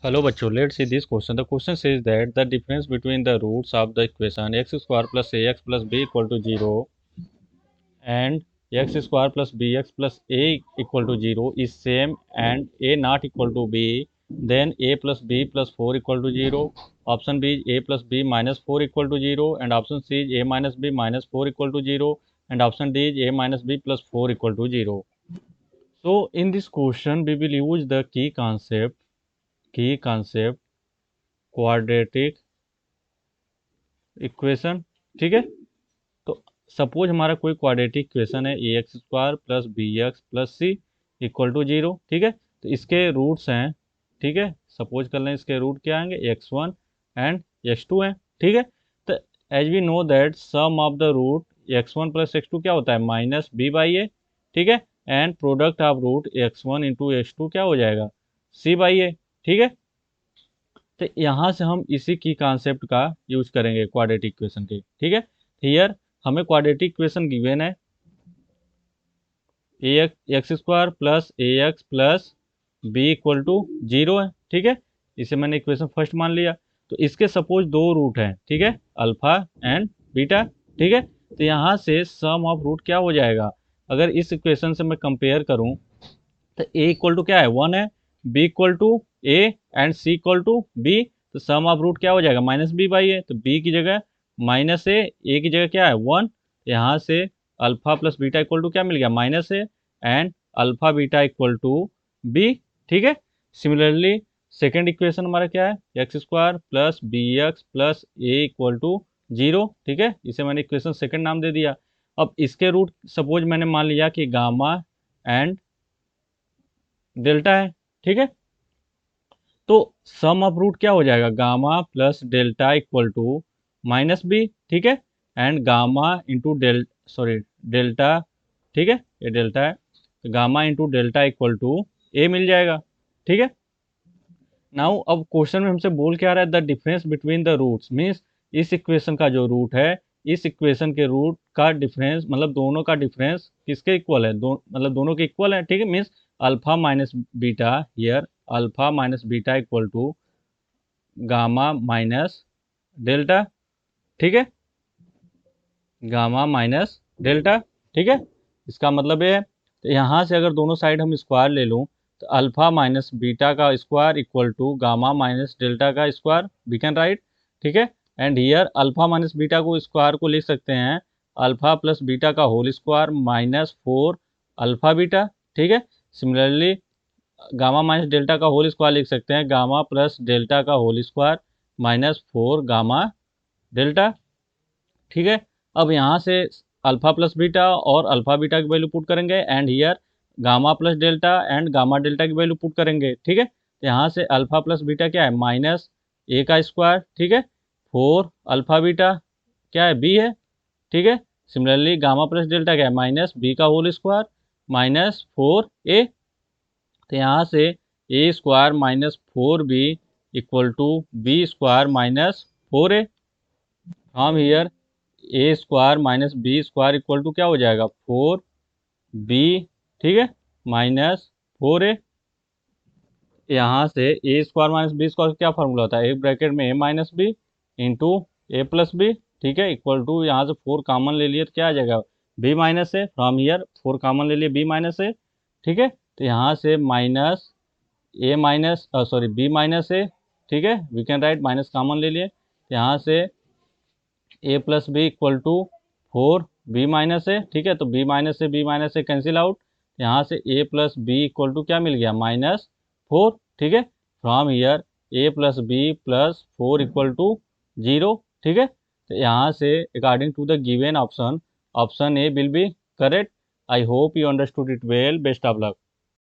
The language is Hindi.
Hello बच्चों, let's see this question. The question says that the difference between the roots of the equation x square plus ax plus b equal to 0 and x square plus bx plus a equal to 0 is same and a not equal to b, then a plus b plus 4 equal to 0. Option B is a plus b minus 4 equal to 0, and option C is a minus b minus 4 equal to 0, and option D is a minus b plus 4 equal to 0. So in this question we will use the key concept quadratic equation. ठीक है, तो सपोज हमारा कोई क्वाड्रेटिक इक्वेशन है a x square plus b x plus c equal to 0। ठीक है, तो इसके रूट्स हैं। ठीक है, सपोज कर लें इसके रूट क्या आएंगे, x1 एंड x2 हैं। ठीक है, तो as we know that sum of the root x1 plus x2 क्या होता है, माइनस बी बाई ए। ठीक है, and product of root x1 into x2 क्या हो जाएगा, सी बाई ए। ठीक है, तो यहाँ से हम इसी की कॉन्सेप्ट का यूज करेंगे क्वाड्रेटिक इक्वेशन के। ठीक है, हियर हमें क्वाड्रेटिक इक्वेशन गिवन है a x square plus a x plus B equal to 0 है। ठीक है, इसे मैंने इक्वेशन फर्स्ट मान लिया। तो इसके सपोज दो रूट हैं। ठीक है, अल्फा एंड बीटा। ठीक है, तो यहाँ से सम ऑफ रूट क्या हो जाएगा, अगर इस इक्वेशन से मैं कंपेयर करूँ तो ए इक्वल टू क्या है, 1 है, b equal to a and c equal to b. तो सम ऑफ रूट क्या हो जाएगा, माइनस बी बाई ए। तो बी की जगह माइनस ए की जगह क्या है 1। यहाँ से alpha plus beta equal to क्या मिल गया, minus a and alpha beta equal to b. ठीक है, सिमिलरली सेकेंड इक्वेशन हमारा क्या है, x square plus b x plus a equal to 0। ठीक है, इसे मैंने इक्वेशन सेकेंड नाम दे दिया। अब इसके रूट सपोज मैंने मान लिया कि गामा एंड डेल्टा है। ठीक है, तो सम ऑफ रूट क्या हो जाएगा, gamma plus delta equal to minus b. ठीक है, एंड गामा इंटू डेल्टा। ठीक है, ये डेल्टा है, तो gamma into delta equal to a मिल जाएगा। ठीक है, नाउ अब क्वेश्चन में हमसे बोल क्या रहा है, the difference between the roots means इस इक्वेशन का जो रूट है, इस इक्वेशन के रूट का डिफरेंस मतलब दोनों का डिफरेंस किसके इक्वल है, मतलब दोनों के इक्वल है। ठीक है, means alpha minus beta, here alpha minus beta equal to gamma minus delta. ठीक है, गामा माइनस डेल्टा। ठीक है, इसका मतलब ये है, तो यहाँ से अगर दोनों साइड हम स्क्वायर ले लूँ तो अल्फा माइनस बीटा का square equal to gamma minus delta का स्क्वायर, वी कैन राइट। ठीक है, and here alpha minus beta को स्क्वायर को लिख सकते हैं अल्फा प्लस बीटा का whole square minus 4 alpha beta. ठीक है, सिमिलरली गामा माइनस डेल्टा का होल स्क्वायर लिख सकते हैं गामा प्लस डेल्टा का whole square minus 4 gamma delta. ठीक है, अब यहाँ से अल्फा प्लस बीटा और अल्फा बीटा की वैल्यू पुट करेंगे and here gamma plus delta and gamma delta की वैल्यू पुट करेंगे। ठीक है, तो यहाँ से अल्फा प्लस बीटा क्या है, माइनस ए का स्क्वायर। ठीक है, 4 अल्फा बीटा क्या है, बी है। ठीक है, सिमिलरली गामा प्लस डेल्टा क्या है, माइनस बी का होल स्क्वायर माइनस 4 ए। तो यहाँ से a square minus 4 b equal to b square minus 4 a. हम here a square minus b square equal to क्या हो जाएगा, 4 बी। ठीक है, माइनस 4 ए। यहाँ से a square minus b square क्या फॉर्मूला होता है, एक ब्रैकेट में ए माइनस बी इंटू ए प्लस बी। ठीक है, इक्वल टू यहाँ से 4 कॉमन ले लिए तो क्या आ जाएगा, b minus a. From here 4 common ले लिए बी माइनस ए। ठीक है, तो यहाँ से minus A minus B minus A. ठीक है, we can write, minus common ले लिए, यहाँ से A plus B equal to 4 B minus A. ठीक है, तो B minus A cancel out, यहाँ से A plus B equal to क्या मिल गया, -4। ठीक है, from here A plus B plus 4 equal to 0। ठीक है, तो यहाँ से according to the given option, option A will be correct. I hope you understood it well, best of luck.